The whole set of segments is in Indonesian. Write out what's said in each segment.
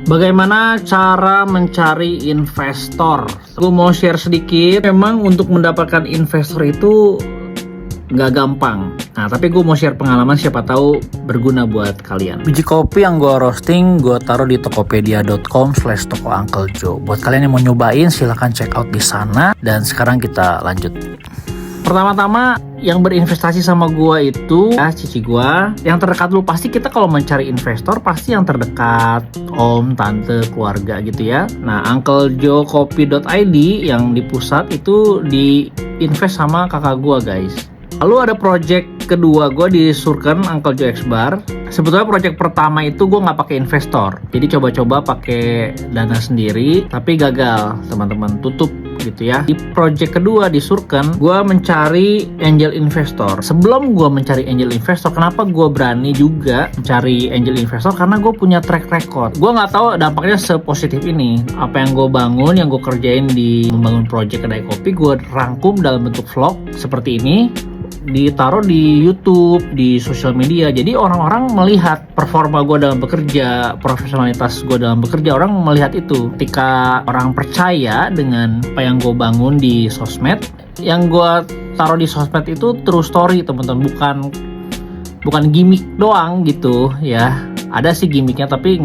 Bagaimana cara mencari investor? Gue mau share sedikit. Memang untuk mendapatkan investor itu nggak gampang. Nah, tapi gue mau share pengalaman, siapa tahu berguna buat kalian. Biji kopi yang gue roasting, gue taruh di tokopedia.com/toko Uncle Joe. Buat kalian yang mau nyobain, silahkan check out di sana. Dan sekarang kita lanjut. Pertama-tama yang berinvestasi sama gua itu cici gua. Yang terdekat dulu, pasti kita kalau mencari investor pasti yang terdekat, om, tante, keluarga gitu ya. Nah, unclejoekopi.id yang di pusat itu di invest sama kakak gua, guys. Lalu ada project kedua gua di Surken, Uncle Joe X Bar. Sebetulnya project pertama itu gua nggak pakai investor. Jadi coba-coba pakai dana sendiri, tapi gagal, teman-teman, tutup gitu ya. Di project kedua di Surken, gue mencari angel investor. Sebelum gue mencari angel investor, kenapa gue berani juga mencari angel investor? Karena gue punya track record. Gue nggak tahu dampaknya sepositif ini. Apa yang gue bangun, yang gue kerjain di membangun project kedai kopi, gue rangkum dalam bentuk vlog seperti ini, ditaruh di YouTube, di sosial media. Jadi orang-orang melihat performa gue dalam bekerja, profesionalitas gue dalam bekerja. Orang melihat itu. Ketika orang percaya dengan apa yang gue bangun di sosmed, yang gue taruh di sosmed itu true story, teman-teman, bukan gimmick doang gitu ya. Ada sih gimmicknya, tapi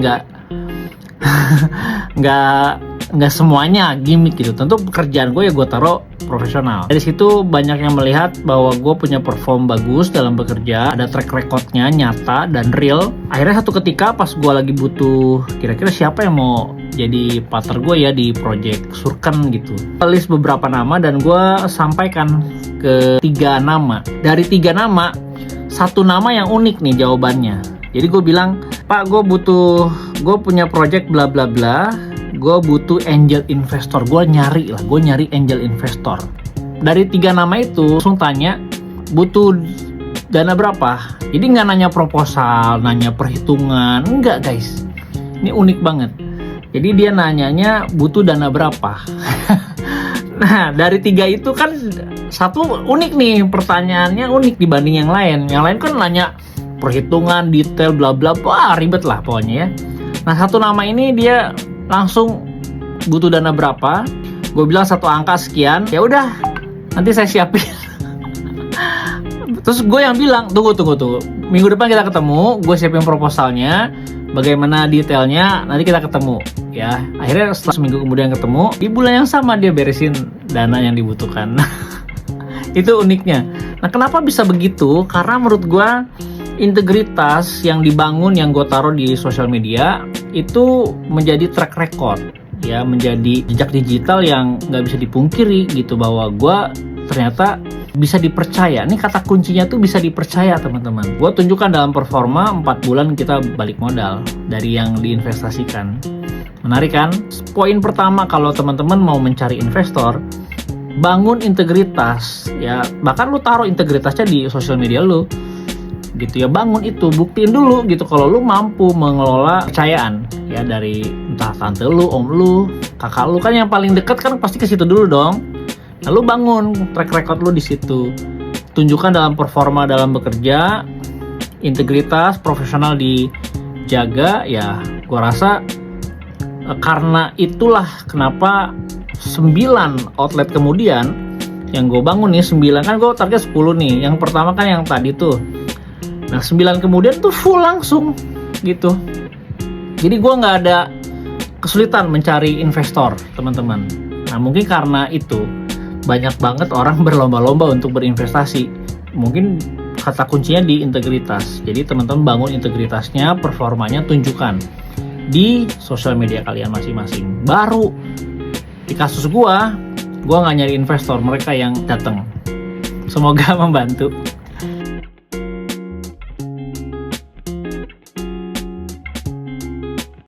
nggak semuanya gimmick gitu. Tentu pekerjaan gue ya gue taruh profesional. Dari situ banyak yang melihat bahwa gue punya perform bagus dalam bekerja, ada track recordnya nyata dan real. Akhirnya satu ketika pas gue lagi butuh kira-kira siapa yang mau jadi partner gue ya di project Surken gitu, list beberapa nama dan gue sampaikan ke 3 nama. Dari 3 nama, 1 nama yang unik nih jawabannya. Jadi gue bilang, Pak, gue punya project bla bla bla, gue butuh angel investor. Gue nyari angel investor. Dari 3 nama itu langsung tanya, butuh dana berapa? Jadi nggak nanya proposal, nanya perhitungan, enggak, guys. Ini unik banget. Jadi dia nanyanya butuh dana berapa. Nah, dari 3 itu kan satu unik nih, pertanyaannya unik dibanding yang lain. Yang lain kan nanya perhitungan, detail, bla bla, wah ribet lah pokoknya ya. Nah, 1 nama ini dia langsung butuh dana berapa? Gue bilang 1 angka sekian. Ya udah, nanti saya siapin. Terus gue yang bilang, tunggu. Minggu depan kita ketemu, gue siapin proposalnya, bagaimana detailnya, nanti kita ketemu. Ya, akhirnya setelah seminggu kemudian ketemu, di bulan yang sama dia beresin dana yang dibutuhkan. Itu uniknya. Nah, kenapa bisa begitu? Karena menurut gue integritas yang dibangun, yang gue taruh di sosial media itu menjadi track record ya, menjadi jejak digital yang nggak bisa dipungkiri gitu, bahwa gue ternyata bisa dipercaya. Ini kata kuncinya tuh bisa dipercaya, teman-teman. Gue tunjukkan dalam performa 4 bulan kita balik modal dari yang diinvestasikan. Menarik kan? Poin pertama kalau teman-teman mau mencari investor, bangun integritas ya. Bahkan lu taruh integritasnya di sosial media lu gitu ya, bangun itu, buktiin dulu gitu kalau lu mampu mengelola kepercayaan ya dari entah tante lu, om lu, kakak lu, kan yang paling dekat kan pasti ke situ dulu dong. Lalu bangun track record lu di situ, tunjukkan dalam performa dalam bekerja, integritas profesional dijaga ya. Gua rasa karena itulah kenapa 9 outlet kemudian yang gue bangun nih, 9 kan gue target 10 nih. Yang pertama kan yang tadi tuh. Nah, 9 kemudian tuh full langsung gitu. Jadi gue nggak ada kesulitan mencari investor, teman-teman. Nah, mungkin karena itu banyak banget orang berlomba-lomba untuk berinvestasi. Mungkin kata kuncinya di integritas. Jadi teman-teman bangun integritasnya, performanya tunjukkan di sosial media kalian masing-masing. Baru di kasus gue nggak nyari investor, mereka yang datang. Semoga membantu.